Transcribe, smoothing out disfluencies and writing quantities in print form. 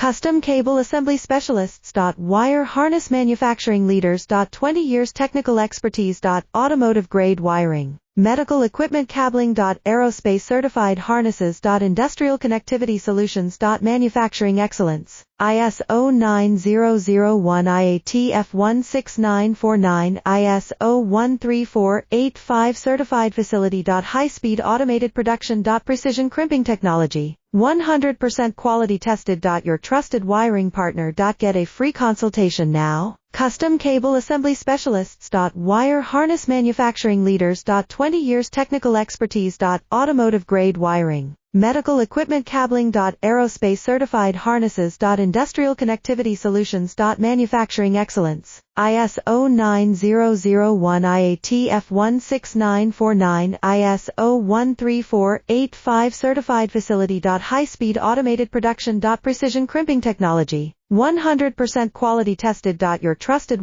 Custom cable assembly specialists. Wire harness manufacturing leaders. 20 years technical expertise. Automotive grade wiring, medical equipment cabling. Aerospace certified harnesses. Industrial connectivity solutions. Manufacturing excellence. ISO 9001 IATF 16949 ISO 13485 certified facility. High-speed automated production. Precision crimping technology, 100% quality tested. Your trusted wiring partner. Get a free consultation now. Custom cable assembly specialists. Wire harness manufacturing leaders. 20 years technical expertise. Automotive grade wiring, medical equipment cabling. Aerospace certified harnesses. Industrial connectivity solutions. Manufacturing excellence. ISO 9001 IATF 16949 ISO 13485 certified facility. High-speed automated production. Precision crimping technology, 100% quality tested. Your trusted